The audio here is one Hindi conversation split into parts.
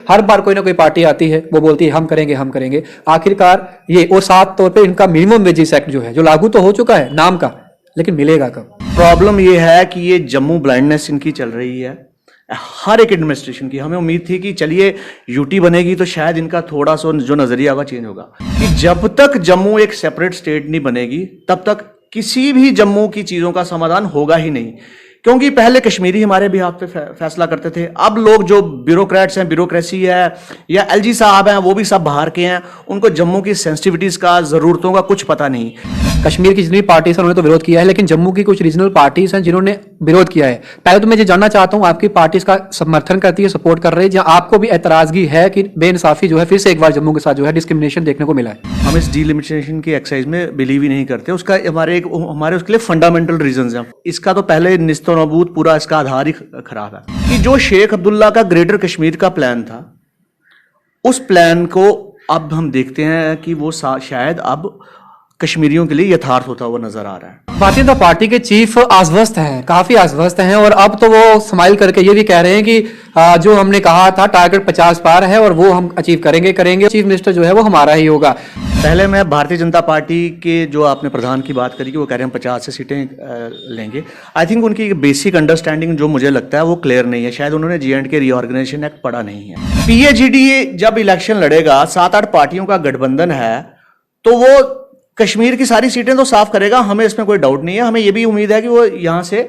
हर बार कोई ना कोई पार्टी आती है, वो बोलती है हम करेंगे हम करेंगे। आखिरकार ये और साथ तौर पे इनका मिनिमम वेजेस एक्ट जो है, जो लागू तो हो चुका है नाम का, लेकिन मिलेगा कब? प्रॉब्लम ये है कि ये जम्मू ब्लाइंडनेस इनकी चल रही है हर एक एडमिनिस्ट्रेशन की। हमें उम्मीद थी कि चलिए यूटी बनेगी तो शायद इनका थोड़ा सा जो नजरिया होगा चेंज होगा, कि जब तक जम्मू एक सेपरेट स्टेट नहीं बनेगी तब तक किसी भी जम्मू की चीजों का समाधान होगा ही नहीं। क्योंकि पहले कश्मीरी हमारे बिहाफ पे फैसला करते थे, अब लोग जो ब्यूरोक्रेट्स हैं, ब्यूरोक्रेसी है या एलजी साहब हैं, वो भी सब बाहर के हैं, उनको जम्मू की सेंसिटिविटीज का, जरूरतों का कुछ पता नहीं। कश्मीर की जितनी पार्टीज हैं उन्होंने तो विरोध किया है, लेकिन जम्मू की कुछ रीजनल पार्टीज हैं जिन्होंने विरोध किया है। पहले तो मैं ये जानना चाहता हूं, आपकी पार्टी इसका समर्थन करती है, सपोर्ट कर रही है, जहां आपको भी एतराजगी है कि बेइंसाफी जो है फिर से एक बार जम्मू के साथ जो है डिस्क्रिमिनेशन देखने को मिला है? हम इस डीलिमिटेशन की एक्सरसाइज में बिलीव ही नहीं करते। उसका हमारे उसके लिए फंडामेंटल रीजंस हैं। इसका तो पहले निस्तो नबूत पूरा इसका आधार ही खराब है कि जो शेख अब्दुल्ला का ग्रेटर कश्मीर का प्लान था, उस प्लान को अब हम देखते हैं कि वो शायद अब कश्मीरियों के लिए यथार्थ होता हुआ नजर आ रहा है। भारतीय जनता पार्टी के चीफ आश्वस्त हैं, काफी आश्वस्त हैं, और अब तो वो स्माइल करके ये भी कह रहे हैं कि जो हमने कहा था टारगेट 50 पार है और वो हम अचीव करेंगे। चीफ मिनिस्टर जो है वो हमारा ही होगा। पहले मैं भारतीय जनता पार्टी के जो आपने प्रधान की बात करी कि वो कह रहे हैं 50 से सीटें लेंगे, आई थिंक उनकी बेसिक अंडरस्टैंडिंग जो मुझे लगता है वो क्लियर नहीं है। शायद उन्होंने J&K रीऑर्गेनाइजेशन एक्ट पढ़ा नहीं है। PAGD जब इलेक्शन लड़ेगा, 7-8 पार्टियों का गठबंधन है, तो वो कश्मीर की सारी सीटें तो साफ करेगा, हमें इसमें कोई डाउट नहीं है। हमें यह भी उम्मीद है कि वो यहां से,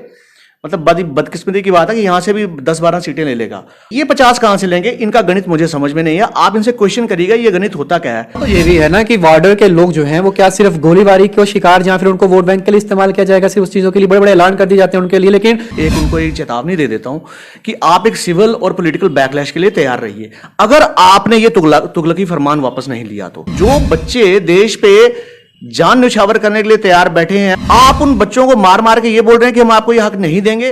मतलब बदकिस्मती की बात है कि यहां से भी 10-12 सीटें ले लेगा। ये 50 कहां से लेंगे, इनका गणित मुझे समझ में नहीं है। आप इनसे क्वेश्चन करिएगा ये गणित होता क्या है। तो ये भी है ना कि बॉर्डर के लोग जो हैं वो क्या सिर्फ गोलीबारी के शिकार, जहां फिर उनको वोट बैंक के लिए इस्तेमाल किया जाएगा, सिर्फ उस चीजों के लिए बड़े बड़े ऐलान कर दिए जाते हैं उनके लिए। लेकिन एक उनको एक चेतावनी दे देता हूं कि आप एक सिविल और पॉलिटिकल बैकलैश के लिए तैयार रहिए। अगर आपने ये तुगलकी फरमान वापस नहीं लिया तो जो बच्चे देश पे जान न्यौछावर करने के लिए तैयार बैठे हैं, आप उन बच्चों को मार मार के ये बोल रहे हैं कि हम आपको ये हक नहीं देंगे।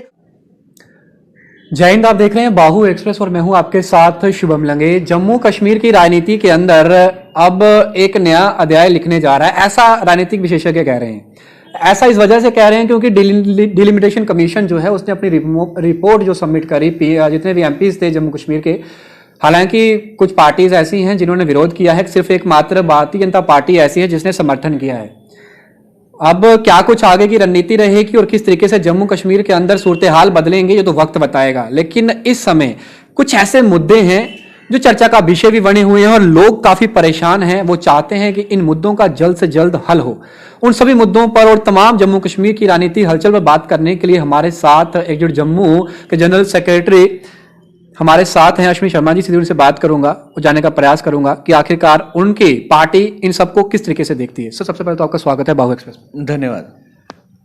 जय हिंद, आप देख रहे हैं बाहु एक्सप्रेस और मैं हूं आपके साथ शुभम लंगे। जम्मू कश्मीर की राजनीति के अंदर अब एक नया अध्याय लिखने जा रहा है, ऐसा राजनीतिक विशेषज्ञ कह रहे हैं। ऐसा इस वजह से कह रहे हैं क्योंकि डिलिमिटेशन कमीशन जो है उसने अपनी रिपोर्ट जो सबमिट करी, जितने भी एमपीज थे जम्मू कश्मीर के, हालांकि कुछ पार्टीज ऐसी हैं जिन्होंने विरोध किया है, सिर्फ एक मात्र भारतीय जनता पार्टी ऐसी है जिसने समर्थन किया है। अब क्या कुछ आगे की रणनीति रहेगी और किस तरीके से जम्मू कश्मीर के अंदर सूरत हाल बदलेंगे ये तो वक्त बताएगा। लेकिन इस समय कुछ ऐसे मुद्दे हैं जो चर्चा का विषय भी बने हुए हैं और लोग काफी परेशान हैं। वो चाहते हैं कि इन मुद्दों का जल्द से जल्द हल हो। उन सभी मुद्दों पर और तमाम जम्मू कश्मीर की राजनीति हलचल पर बात करने के लिए हमारे साथ एकजुट जम्मू के जनरल सेक्रेटरी हमारे साथ हैं अश्विनी शर्मा जी। सीधे उनसे बात करूंगा और जानने का प्रयास करूंगा कि आखिरकार उनकी पार्टी इन सबको किस तरीके से देखती है। सर, सबसे पहले तो आपका स्वागत है बाहु एक्सप्रेस। धन्यवाद।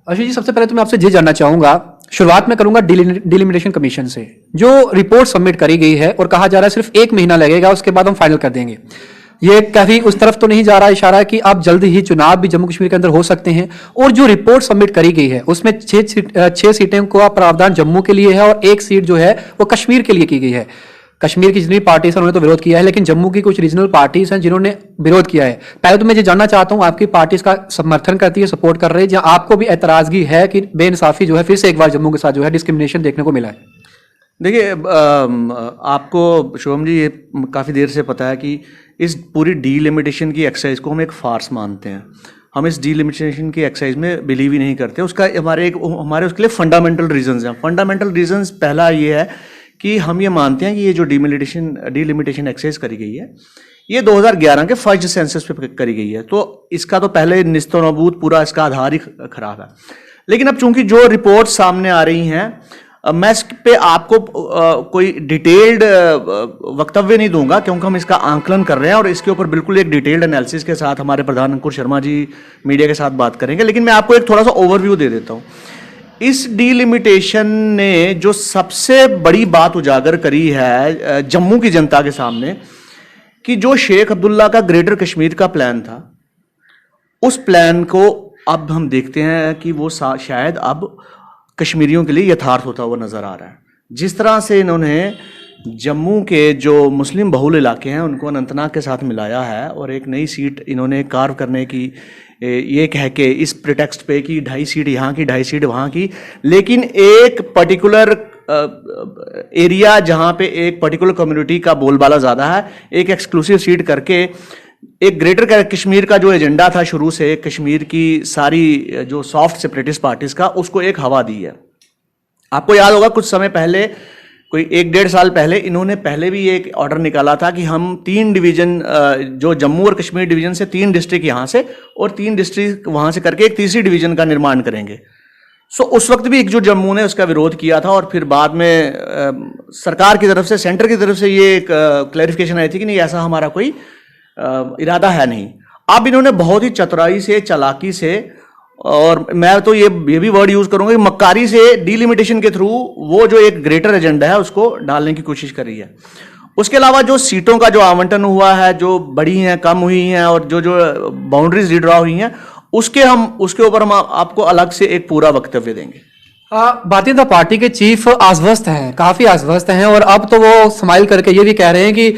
अश्विनी जी, सबसे पहले तो मैं आपसे ये जानना चाहूंगा, शुरुआत में करूंगा डिलिमिटेशन कमीशन से, जो रिपोर्ट सबमिट करी गई है और कहा जा रहा है सिर्फ 1 महीना लगेगा, उसके बाद हम फाइनल कर देंगे। ये काफी उस तरफ तो नहीं जा रहा इशारा कि अब जल्द ही चुनाव भी जम्मू कश्मीर के अंदर हो सकते हैं। और जो रिपोर्ट सबमिट करी गई है उसमें 6 सीटें का प्रावधान जम्मू के लिए है और 1 सीट जो है वो कश्मीर के लिए की गई है। कश्मीर की जितनी पार्टीज हैं उन्होंने तो विरोध किया है, लेकिन जम्मू की कुछ रीजनल पार्टीज हैं जिन्होंने विरोध किया है। पहले तो मैं ये जानना चाहता हूं, आपकी पार्टी इसका समर्थन करती है, सपोर्ट कर रही है, जहां आपको भी एतराजगी है कि बेइंसाफी जो है फिर से एक बार जम्मू के साथ जो है डिस्क्रिमिनेशन देखने को मिला है? देखिए, आपको शुभम जी ये काफ़ी देर से पता है कि इस पूरी डीलिमिटेशन की एक्सरसाइज को हम एक फार्स मानते हैं। हम इस डीलिमिटेशन की एक्सरसाइज में बिलीव ही नहीं करते। उसका हमारे उसके लिए फंडामेंटल रीजंस हैं। फंडामेंटल रीजंस पहला ये है कि हम ये मानते हैं कि ये जो डीलिमिटेशन एक्सरसाइज करी गई है ये 2011 के फर्स्ट सेंसस पे करी गई है, तो इसका तो पहले निस्तो नबूत पूरा इसका आधार ही खराब है। लेकिन अब चूंकि जो रिपोर्ट सामने आ रही हैं, मैं इस पे आपको कोई डिटेल्ड वक्तव्य नहीं दूंगा क्योंकि हम इसका आंकलन कर रहे हैं और इसके ऊपर बिल्कुल एक डिटेल्ड एनालिसिस के साथ हमारे प्रधान अंकुर शर्मा जी मीडिया के साथ बात करेंगे। लेकिन मैं आपको एक थोड़ा सा ओवरव्यू दे देता हूँ। इस डीलिमिटेशन ने जो सबसे बड़ी बात उजागर करी है जम्मू की जनता के सामने, कि जो शेख अब्दुल्ला का ग्रेटर कश्मीर का प्लान था, उस प्लान को अब हम देखते हैं कि वो शायद अब कश्मीरियों के लिए यथार्थ होता हुआ नजर आ रहा है। जिस तरह से इन्होंने जम्मू के जो मुस्लिम बहुल इलाके हैं उनको अनंतनाग के साथ मिलाया है और एक नई सीट इन्होंने कार्व करने की, ये कह के इस प्रिटेक्स्ट पे कि 2.5 सीट यहाँ की 2.5 सीट वहाँ की, लेकिन एक पर्टिकुलर एरिया जहां पे एक पर्टिकुलर कम्युनिटी का बोलबाला ज़्यादा है, एक एक्सक्लूसिव सीट करके एक ग्रेटर कश्मीर का जो एजेंडा था शुरू से, कश्मीर की सारी जो सॉफ्ट सेपरेटिस्ट पार्टीज का, उसको एक हवा दी है। आपको याद होगा कुछ समय पहले, कोई 1-1.5 साल पहले, इन्होंने पहले भी एक ऑर्डर निकाला था कि हम 3 डिवीजन, जो जम्मू और कश्मीर डिवीजन से 3 डिस्ट्रिक्ट यहाँ से और 3 डिस्ट्रिक्ट वहाँ से करके एक तीसरी डिवीजन का निर्माण करेंगे। सो उस वक्त भी एकजुट जम्मू ने उसका विरोध किया था और फिर बाद में सरकार की तरफ से, सेंटर की तरफ से ये एक क्लैरिफिकेशन आई थी कि नहीं, ऐसा हमारा कोई इरादा है नहीं। अब इन्होंने बहुत ही चतुराई से, चालाकी से, और मैं तो ये भी वर्ड यूज करूंगा कि मक्कारी से, डीलिमिटेशन के थ्रू वो जो एक ग्रेटर एजेंडा है उसको डालने की कोशिश कर रही है। उसके अलावा जो सीटों का जो आवंटन हुआ है, जो बढ़ी हैं, कम हुई हैं, और जो जो बाउंड्रीज रिड्रॉ हुई हैं, उसके ऊपर हम आपको अलग से एक पूरा वक्तव्य देंगे। भारतीय जनता पार्टी के चीफ आश्वस्त हैं, काफी आश्वस्त हैं, और अब तो वो स्माइल करके ये भी कह रहे हैं कि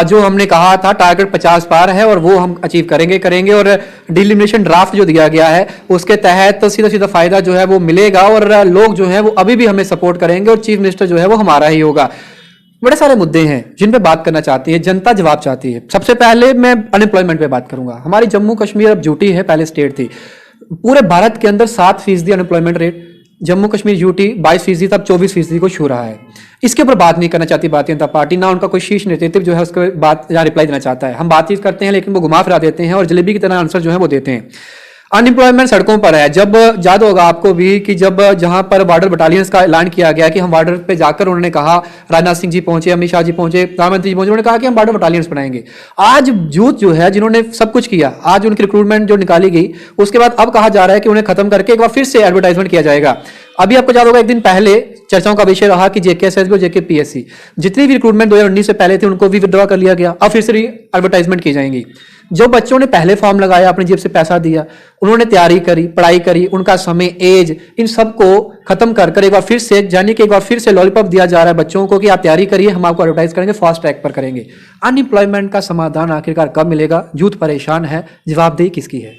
जो हमने कहा था टारगेट 50 पार है और वो हम अचीव करेंगे और डिलिमिनेशन ड्राफ्ट जो दिया गया है उसके तहत तो सीधा फायदा जो है वो मिलेगा और लोग जो है वो अभी भी हमें सपोर्ट करेंगे और चीफ मिनिस्टर जो है वो हमारा ही होगा। बड़े सारे मुद्दे हैं जिन पे बात करना चाहती है, जनता जवाब चाहती है। सबसे पहले मैं अनएम्प्लॉयमेंट पे बात करूंगा। हमारी जम्मू कश्मीर अब यूटी है, पहले स्टेट थी। पूरे भारत के अंदर 7% unemployment rate, Jammu Kashmir UT 22%, तब 24% को छू रहा है। इसके ऊपर बात नहीं करना चाहती भारतीय जनता पार्टी, ना उनका कोई शीर्ष नेतृत्व जो है उसके बात यहाँ रिप्लाई देना चाहता है। हम बातचीत करते हैं लेकिन वो घुमा फिरा देते हैं और जलेबी की तरह आंसर जो है वो देते हैं। अनएम्प्लॉयमेंट सड़कों पर है। जब याद होगा आपको भी कि जब जहां पर बॉर्डर बटालियंस का ऐलान किया गया कि हम बॉर्डर पे जाकर, उन्होंने कहा, राजनाथ सिंह जी पहुंचे, अमित शाह जी पहुंचे, प्रधानमंत्री जी पहुंचे, उन्होंने कहा कि हम बॉर्डर बटालियंस बनाएंगे। आज यूथ जो है, जिन्होंने सब कुछ किया, आज उनकी रिक्रूटमेंट जो निकाली गई, उसके बाद अब कहा जा रहा है कि उन्हें खत्म करके एक बार फिर से एडवर्टाइजमेंट किया जाएगा। अभी आपको याद होगा एक दिन पहले चर्चाओं का विषय रहा कि जेकेएसएसबी और जेकेपीएससी, जितनी भी रिक्रूटमेंट 2019 से पहले थे उनको भी विड्रॉ कर लिया गया। अब फिर से एडवर्टाइजमेंट की जाएंगी। जो बच्चों ने पहले फॉर्म लगाया, अपनी जेब से पैसा दिया, उन्होंने तैयारी करी, पढ़ाई करी, उनका समय, एज, इन सबको खत्म कर एक बार फिर से, यानी कि एक बार फिर से लॉलीपॉप दिया जा रहा है बच्चों को कि आप तैयारी करिए, हम आपको एडवर्टाइज करेंगे, फास्ट ट्रैक पर करेंगे। अनएम्प्लॉयमेंट का समाधान आखिरकार कब मिलेगा? यूथ परेशान है, जवाबदेही किसकी है?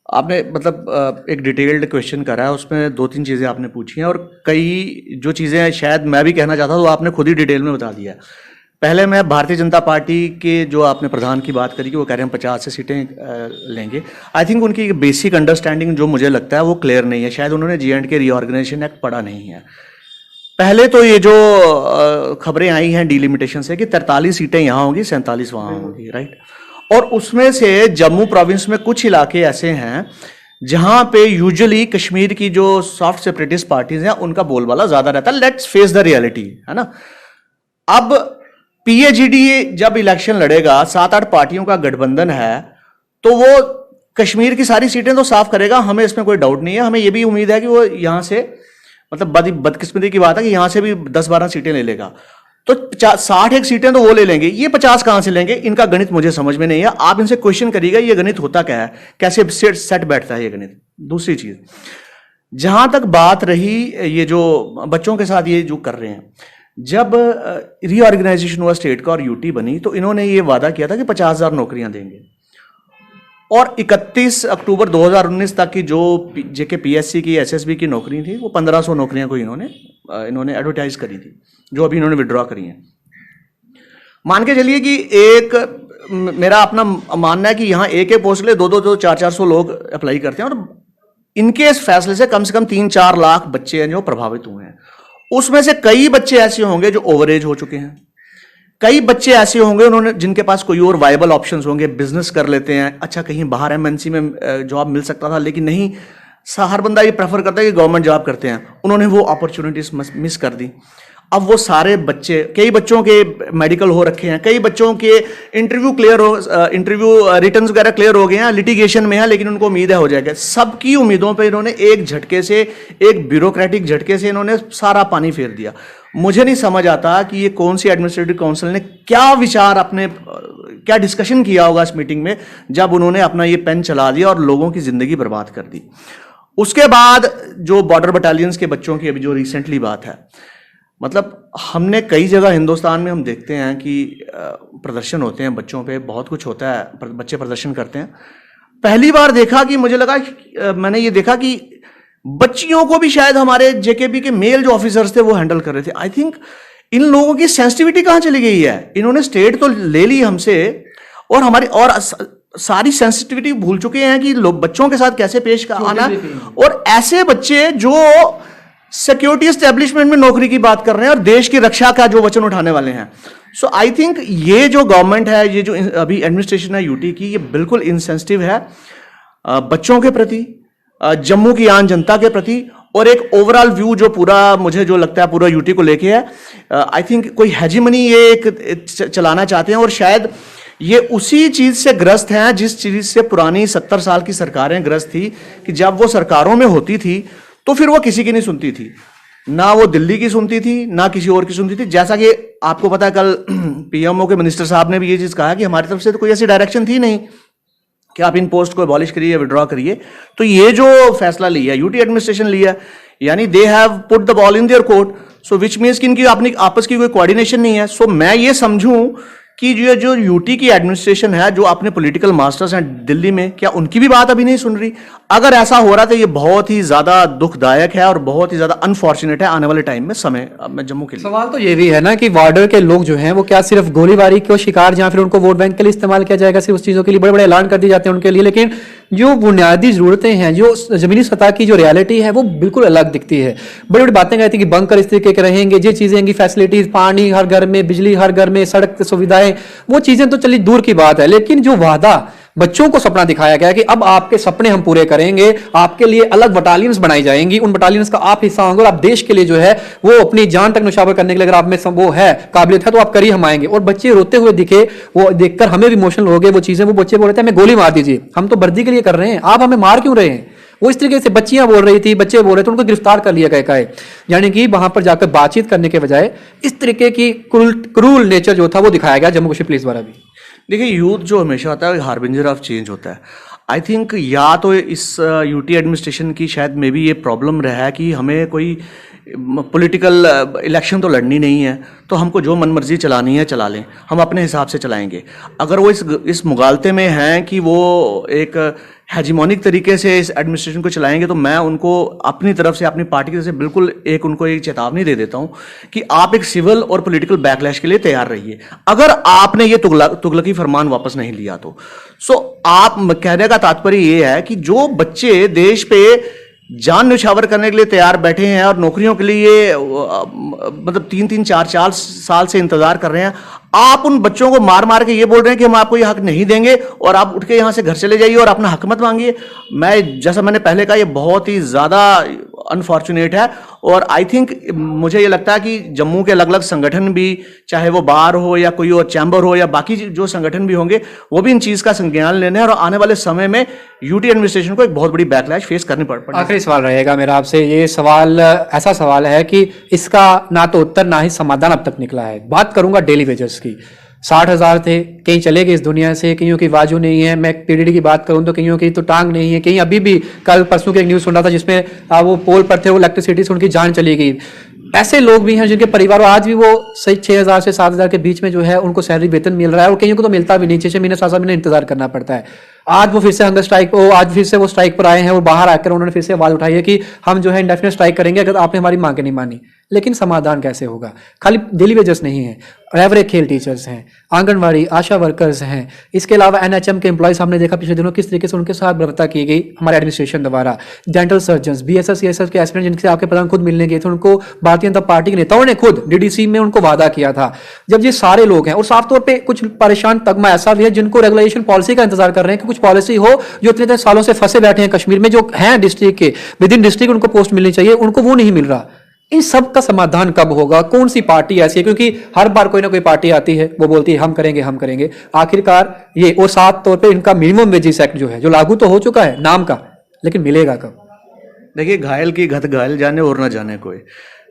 आपने मतलब एक डिटेल्ड क्वेश्चन करा है, उसमें 2-3 चीज़ें आपने पूछी हैं और कई जो चीज़ें शायद मैं भी कहना चाहता हूँ वो आपने खुद ही डिटेल में बता दिया। पहले मैं भारतीय जनता पार्टी के जो आपने प्रधान की बात करी कि वो कह रहे हैं 50 से सीटें लेंगे। आई थिंक उनकी बेसिक अंडरस्टैंडिंग जो मुझे लगता है वो क्लियर नहीं है। शायद उन्होंने J&K रीऑर्गेनाइजेशन एक्ट पढ़ा नहीं है। पहले तो ये जो खबरें आई हैं डिलिमिटेशन से कि 43 सीटें यहाँ होंगी, 47 वहाँ होंगी, राइट। और उसमें से जम्मू प्रोविंस में कुछ इलाके ऐसे हैं जहां पे यूजुअली कश्मीर की जो सॉफ्ट सेपरेटिस्ट पार्टीज हैं उनका बोलबाला ज्यादा रहता है। लेट्स फेस द रियलिटी, है ना। अब PAGD जब इलेक्शन लड़ेगा, 7-8 पार्टियों का गठबंधन है, तो वो कश्मीर की सारी सीटें तो साफ करेगा, हमें इसमें कोई डाउट नहीं है। हमें ये भी उम्मीद है कि वो यहां से, मतलब बदकिस्मती की बात है कि यहां से भी 10-12 सीटें ले लेगा, तो 61 सीटें तो वो ले लेंगे। ये 50 कहां से लेंगे, इनका गणित मुझे समझ में नहीं है। आप इनसे क्वेश्चन करिएगा ये गणित होता क्या है, कैसे सेट बैठता है ये गणित। दूसरी चीज, जहां तक बात रही ये जो बच्चों के साथ ये जो कर रहे हैं, जब रीऑर्गेनाइजेशन हुआ स्टेट का और यूटी बनी तो इन्होंने ये वादा किया था कि 50,000 नौकरियां देंगे, और 31 अक्टूबर 2019 तक की जो JKPSC की, SSB की नौकरी थी, वो 1500 नौकरियां को इन्होंने एडवर्टाइज करी थी, जो अभी इन्होंने विड्रॉ करी हैं। मान के चलिए कि एक मेरा अपना मानना है कि यहाँ एक पोस्ट ले 200-200, 400 लोग अप्लाई करते हैं, और इनके इस फैसले से कम 3-4 लाख बच्चे हैं जो प्रभावित हुए हैं। उसमें से कई बच्चे ऐसे होंगे जो ओवरेज हो चुके हैं, कई बच्चे ऐसे होंगे उन्होंने जिनके पास कोई और वायबल ऑप्शंस होंगे, बिजनेस कर लेते हैं, अच्छा कहीं बाहर MNC में जॉब मिल सकता था लेकिन नहीं, हर बंदा ये प्रेफर करता है कि गवर्नमेंट जॉब करते हैं, उन्होंने वो अपॉर्चुनिटीज मिस कर दी। अब वो सारे बच्चे, कई बच्चों के मेडिकल हो रखे हैं, कई बच्चों के इंटरव्यू रिटर्न्स वगैरह क्लियर हो गए हैं, लिटिगेशन में है, लेकिन उनको उम्मीद है हो जाएगा। सबकी उम्मीदों पे इन्होंने एक झटके से, एक ब्यूरोक्रेटिक झटके से इन्होंने सारा पानी फेर दिया। मुझे नहीं समझ आता कि ये कौन सी एडमिनिस्ट्रेटिव काउंसिल ने क्या विचार, अपने क्या डिस्कशन किया होगा इस मीटिंग में, जब उन्होंने अपना ये पेन चला दिया और लोगों की जिंदगी बर्बाद कर दी। उसके बाद जो बॉर्डर बटालियंस के बच्चों की अभी जो रिसेंटली बात है, मतलब हमने कई जगह हिंदुस्तान में हम देखते हैं कि प्रदर्शन होते हैं बच्चों पे, बहुत कुछ होता है, बच्चे प्रदर्शन करते हैं। पहली बार देखा कि मुझे लगा, मैंने ये देखा कि बच्चियों को भी शायद हमारे जेकेपी के मेल जो ऑफिसर्स थे वो हैंडल कर रहे थे। आई थिंक इन लोगों की सेंसिटिविटी कहाँ चली गई है? इन्होंने स्टेट तो ले ली हमसे, और हमारी और सारी सेंसिटिविटी भूल चुके हैं कि लोग बच्चों के साथ कैसे पेश आना। और ऐसे बच्चे जो सिक्योरिटी एस्टेब्लिशमेंट में नौकरी की बात कर रहे हैं और देश की रक्षा का जो वचन उठाने वाले हैं। सो आई थिंक ये जो गवर्नमेंट है, ये जो अभी एडमिनिस्ट्रेशन है यूटी की, ये बिल्कुल इनसेंसिटिव है बच्चों के प्रति, जम्मू की आम जनता के प्रति, और एक ओवरऑल व्यू जो पूरा मुझे जो लगता है पूरा यूटी को लेके है। आई थिंक कोई हेजिमनी ये एक चलाना चाहते हैं, और शायद ये उसी चीज से ग्रस्त हैं जिस चीज से पुरानी 70 साल की सरकारें ग्रस्त थी, कि जब वो सरकारों में होती थी तो फिर वो किसी की नहीं सुनती थी, ना वो दिल्ली की सुनती थी ना किसी और की सुनती थी। जैसा कि आपको पता है, कल पीएमओ के मिनिस्टर साहब ने भी ये चीज कहा कि हमारी तरफ से तो कोई ऐसी डायरेक्शन थी नहीं कि आप इन पोस्ट को अबॉलिश करिए, विड्रॉ करिए। तो ये जो फैसला लिया यूटी एडमिनिस्ट्रेशन लिया, यानी they have put the ball in their court, so which means कि इनकी अपनी आपस की कोई कोऑर्डिनेशन नहीं है। सो मैं ये समझूं कि जो यूटी की एडमिनिस्ट्रेशन है, जो अपने पॉलिटिकल मास्टर्स हैं दिल्ली में, क्या उनकी भी बात अभी नहीं सुन रही? अगर ऐसा हो रहा है तो ये बहुत ही ज्यादा दुखदायक है और बहुत ही ज्यादा अनफॉर्चुनेट है आने वाले टाइम में समय में जम्मू के लिए। सवाल तो ये भी है ना कि बॉर्डर के लोग जो हैं वो क्या सिर्फ गोलीबारी के शिकार, जहां फिर उनको वोट बैंक के लिए इस्तेमाल किया जाएगा, सिर्फ उस चीजों के लिए बड़े बड़े ऐलान कर दिए जाते हैं उनके लिए, लेकिन जो बुनियादी जरूरतें हैं, जो जमीनी सतह की जो रियलिटी है वो बिल्कुल अलग दिखती है। बड़ी बड़ी बातें कहती है कि बंकर इस तरीके के रहेंगे, ये चीजें, फैसिलिटीज, पानी हर घर में, बिजली हर घर में, सड़क सुविधाएं, वो चीजें तो चली दूर की बात है। लेकिन जो वादा बच्चों को सपना दिखाया गया कि अब आपके सपने हम पूरे करेंगे, आपके लिए अलग बटालियंस बनाई जाएंगी, उन बटालियंस का आप हिस्सा होंगे और आप देश के लिए जो है वो अपनी जान तक न्यौछावर करने के लिए अगर आप में वो है काबिलियत है तो आप करिए, हम आएंगे। और बच्चे रोते हुए दिखे, वो देखकर हमें भी इमोशनल हो गए वो चीजें। वो बच्चे बोल रहे थे हमें गोली मार दीजिए, हम तो वर्दी के लिए कर रहे हैं, आप हमें मार क्यों रहे हैं? वो इस तरीके से बच्चियां बोल रही थी, बच्चे बोल रहे थे, उनको गिरफ्तार कर लिया गया है। यानी कि वहां पर जाकर बातचीत करने के बजाय इस तरीके की क्रूल नेचर जो था वो दिखाया गया जम्मू कश्मीर पुलिस द्वारा भी। देखिए, यूथ जो हमेशा होता है हार्बिंजर ऑफ चेंज होता है। आई थिंक या तो इस यूटी एडमिनिस्ट्रेशन की शायद मे बी ये प्रॉब्लम रहा है कि हमें कोई पॉलिटिकल इलेक्शन तो लड़नी नहीं है, तो हमको जो मनमर्जी चलानी है चला लें, हम अपने हिसाब से चलाएंगे। अगर वो इस मुगालते में हैं कि वो एक हेजिमोनिक तरीके से इस एडमिनिस्ट्रेशन को चलाएंगे, तो मैं उनको अपनी तरफ से, अपनी पार्टी की तरफ से बिल्कुल उनको एक चेतावनी दे देता हूं कि आप एक सिविल और पॉलिटिकल बैकलैश के लिए तैयार रहिए। अगर आपने ये तुगलकी फरमान वापस नहीं लिया तो आप कहने का तात्पर्य ये है कि जो बच्चे देश पे जान न्यौछावर करने के लिए तैयार बैठे हैं और नौकरियों के लिए मतलब 3-4 साल से इंतजार कर रहे हैं, आप उन बच्चों को मार मार के ये बोल रहे हैं कि हम आपको ये हक नहीं देंगे और आप उठ के यहां से घर चले जाइए और अपना हक मत मांगिए। जैसा मैंने पहले कहा, ये बहुत ही ज्यादा अनफॉर्चुनेट है। और आई थिंक मुझे ये लगता है कि जम्मू के अलग अलग संगठन भी, चाहे वो बार हो या कोई और चैम्बर हो या बाकी जो संगठन भी होंगे, वो भी इन चीज का संज्ञान लेने हैं और आने वाले समय में यूटी एडमिनिस्ट्रेशन को एक बहुत बड़ी बैकलैश फेस करनी पड़ेगी। आखिरी सवाल रहेगा मेरा आपसे, ये सवाल ऐसा सवाल है कि इसका ना तो उत्तर ना ही समाधान अब तक निकला है। बात करूंगा डेली वेजेस की। 60,000 थे, कहीं चले गए इस दुनिया से, कईयों की बाजू नहीं है। मैं पीडीडी की बात करूं तो कईयों की तो टांग नहीं है, कहीं अभी भी कल परसों की एक न्यूज़ सुन रहा था जिसमें वो पोल पर थे, वो इलेक्ट्रिसिटी से उनकी जान चली गई। ऐसे लोग भी हैं जिनके परिवार आज भी वो सही 6,000 से 7,000 के बीच में जो है उनको सैलरी वेतन मिल रहा है, और कईयों को तो मिलता भी नहीं, 6 महीने 7 महीने इंतजार करना पड़ता है। आज वो फिर से हंगर स्ट्राइक, आज फिर से वो स्ट्राइक पर आए हैं और बाहर आकर उन्होंने फिर से आवाज उठाई है कि हम जो है इंडेफिनिट स्ट्राइक करेंगे अगर आपने हमारी मांगे नहीं मानी। लेकिन समाधान कैसे होगा? खाली डेली वेजेस नहीं है, रेवरे खेल टीचर्स हैं, आंगनवाड़ी आशा वर्कर्स हैं, इसके अलावा एनएचएम के एम्प्लॉयज हमने देखा पिछले दिनों किस तरीके से उनके साथ बर्ता की गई हमारे एडमिनिस्ट्रेशन द्वारा। डेंटल सर्जन, बीएसएस सीएसएस के एस्पिरेंट जिनसे आपके प्रधान खुद मिलने गए थे, उनको भारतीय जनता पार्टी के नेताओं ने खुद डीडीसी में उनको वादा किया था। जब ये सारे लोग हैं, और साफ तौर पर कुछ परेशान तगमा ऐसा भी है जिनको रेगुलेशन पॉलिसी का इंतजार कर रहे हैं कि कुछ पॉलिसी हो, जो इतने सालों से फंसे बैठे हैं कश्मीर में, जो हैं डिस्ट्रिक्ट के विद इन डिस्ट्रिक्ट उनको पोस्ट मिलनी चाहिए, उनको वो नहीं मिल रहा। इन सब का समाधान कब होगा? कौन सी पार्टी ऐसी है? क्योंकि हर बार कोई ना कोई पार्टी आती है, वो बोलती है हम करेंगे हम करेंगे। आखिरकार ये, और साफ तौर पे इनका मिनिमम वेजेस एक्ट जो है, जो लागू तो हो चुका है नाम का, लेकिन मिलेगा कब? देखिए, घायल की घत घायल जाने और ना जाने कोई।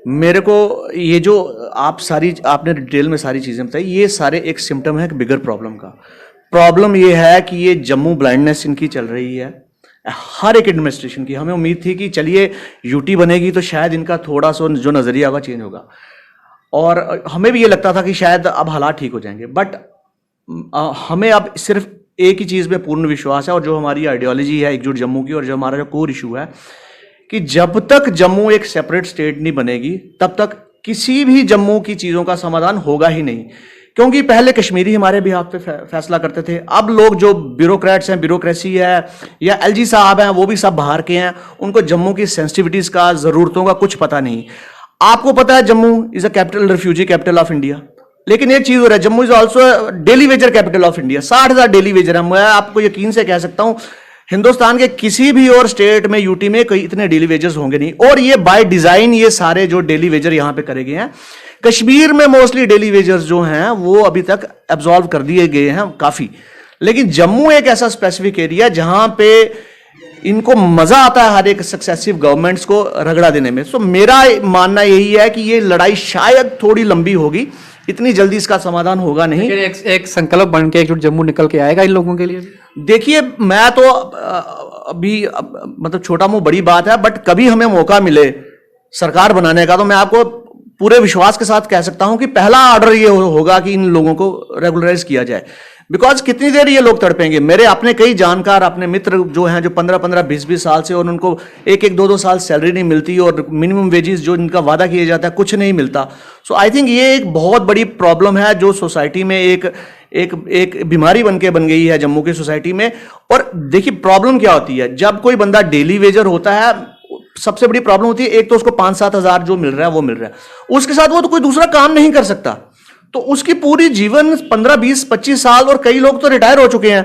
मेरे को ये जो आपने डिटेल में सारी चीजें बताई, ये सारे एक सिम्टम है एक बिगर प्रॉब्लम का। प्रॉब्लम ये है कि ये जम्मू ब्लाइंडनेस इनकी चल रही है हर एक एडमिनिस्ट्रेशन की। हमें उम्मीद थी कि चलिए यूटी बनेगी तो शायद इनका थोड़ा सा जो नजरिया होगा चेंज होगा, और हमें भी ये लगता था कि शायद अब हालात ठीक हो जाएंगे। बट हमें अब सिर्फ एक ही चीज में पूर्ण विश्वास है, और जो हमारी आइडियोलॉजी है एकजुट जम्मू की, और जो हमारा जो कोर इशू है कि जब तक जम्मू एक सेपरेट स्टेट नहीं बनेगी तब तक किसी भी जम्मू की चीजों का समाधान होगा ही नहीं। क्योंकि पहले कश्मीरी हमारे बिहाफ पे फैसला करते थे, अब लोग जो ब्यूरोक्रेट्स हैं, ब्यूरोक्रेसी है या एलजी साहब हैं, वो भी सब बाहर के हैं, उनको जम्मू की सेंसिटिविटीज का, जरूरतों का कुछ पता नहीं। आपको पता है Jammu is a capital, refugee capital of India, लेकिन एक चीज हो रहा है, Jammu is also daily Vaser capital of India. 60,000 daily Vaser है। मैं आपको यकीन से कह सकता हूं हिंदुस्तान के किसी भी और स्टेट में, यूटी में कोई इतने डेली वेजर्स होंगे नहीं। और ये बाय डिजाइन ये सारे जो डेली वेजर यहां पे करे गए हैं। कश्मीर में मोस्टली डेली वेजर्स जो हैं वो अभी तक एब्जॉर्व कर दिए गए हैं काफी, लेकिन जम्मू एक ऐसा स्पेसिफिक एरिया जहां पे इनको मजा आता है हर एक सक्सेसिव गवर्नमेंट्स को रगड़ा देने में। सो मेरा मानना यही है कि ये लड़ाई शायद थोड़ी लंबी होगी, इतनी जल्दी इसका समाधान होगा नहीं। एक संकल्प बन के एकजुट जम्मू निकल के आएगा इन लोगों के लिए। देखिए मैं तो अभी मतलब छोटा मुंह बड़ी बात है, बट कभी हमें मौका मिले सरकार बनाने का तो मैं आपको पूरे विश्वास के साथ कह सकता हूं कि पहला ऑर्डर ये होगा कि इन लोगों को रेगुलराइज किया जाए। बिकॉज कितनी देर ये लोग तड़पेंगे। मेरे अपने कई जानकार, अपने मित्र जो हैं जो 15-15, 20-20 साल से, और उनको 1-1, 2-2 साल सैलरी नहीं मिलती और मिनिमम वेजेस जो इनका वादा किया जाता है कुछ नहीं मिलता। सो आई थिंक ये एक बहुत बड़ी प्रॉब्लम है जो सोसाइटी में एक बीमारी बन गई है जम्मू की सोसाइटी में। और देखिए प्रॉब्लम क्या होती है, जब कोई बंदा डेली वेजर होता है, सबसे बड़ी प्रॉब्लम होती है एक तो उसको 5-7 हजार जो मिल रहा है वो मिल रहा है, उसके साथ वो तो कोई दूसरा काम नहीं कर सकता, तो उसकी पूरी जीवन 15-20-25 साल, और कई लोग तो रिटायर हो चुके हैं,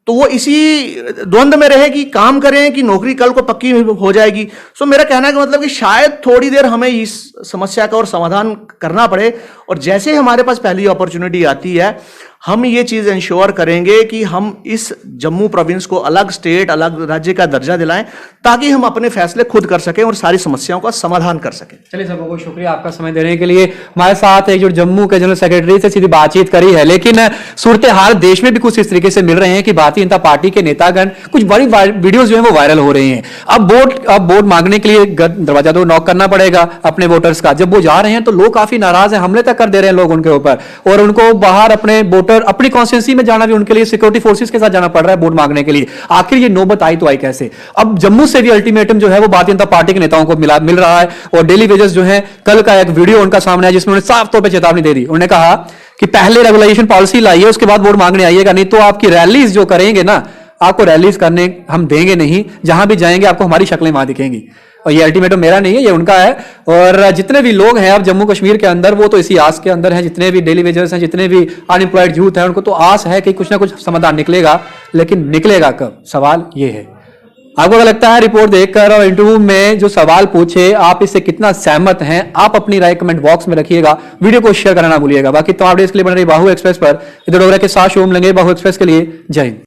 तो वो इसी द्वंद में रहे कि काम करें कि नौकरी कल को पक्की हो जाएगी। सो मेरा कहना का मतलब कि शायद थोड़ी देर हमें इस समस्या का और समाधान करना पड़े, और जैसे हमारे पास पहली अपॉर्चुनिटी आती है हम ये चीज इंश्योर करेंगे कि हम इस जम्मू प्रोविंस को अलग स्टेट, अलग राज्य का दर्जा दिलाएं, ताकि हम अपने फैसले खुद कर सकें और सारी समस्याओं का समाधान कर सकें। चलिए सब बहुत शुक्रिया आपका समय देने के लिए। हमारे साथ एक जो जम्मू के जनरल सेक्रेटरी से सीधी बातचीत करी है, लेकिन सूरत हाल देश में भी कुछ इस तरीके से मिल रहे हैं कि भारतीय जनता पार्टी के नेतागण कुछ बड़ी वीडियोस जो है वो वायरल हो रही हैं। अब वोट मांगने के लिए दरवाजा तो नॉक करना पड़ेगा अपने वोटर्स का। जब वो जा रहे हैं तो लोग काफी नाराज हैं, हमले तक कर दे रहे हैं लोग उनके ऊपर, और उनको बाहर अपने वोटर अपनी कॉन्स्टिट्यूंसी में जाना भी उनके लिए सिक्योरिटी फोर्सेस के साथ जाना पड़ रहा है वोट मांगने के लिए। आखिर ये नौबत आई तो आई कैसे? अब जम्मू से भी अल्टीमेटम जो है वो भारतीय जनता पार्टी के नेताओं को मिल रहा है, और डेली वेजर्स जो है, कल का एक वीडियो उनका सामने है जिसमें उन्होंने साफ तौर पर चेतावनी दे दी। उन्होंने कहा कि पहले रेगुलेशन पॉलिसी लाइए, उसके बाद वोट मांगने आइएगा, नहीं तो आपकी रैलीज जो करेंगे ना, आपको रैलीज करने हम देंगे नहीं, जहां भी जाएंगे आपको हमारी शक्लें वहां दिखेंगी। और ये अल्टीमेटम मेरा नहीं है, ये उनका है। और जितने भी लोग हैं अब जम्मू कश्मीर के अंदर, वो तो इसी आस के अंदर हैं, जितने भी डेली वेजर्स हैं, जितने भी अनएम्प्लॉयड यूथ हैं, उनको तो आस है कि कुछ ना कुछ समाधान निकलेगा, लेकिन निकलेगा कब, सवाल ये है। आपको क्या लगता है रिपोर्ट देखकर और इंटरव्यू में जो सवाल पूछे, आप इससे कितना सहमत हैं? आप अपनी राय कमेंट बॉक्स में रखिएगा, वीडियो को शेयर करना ना भूलिएगा। बाकी तमाम अपडेट्स के लिए बने रही बाहू एक्सप्रेस पर। इधर के साथ शो मिलेंगे बाहू एक्सप्रेस के लिए। जय हिंद।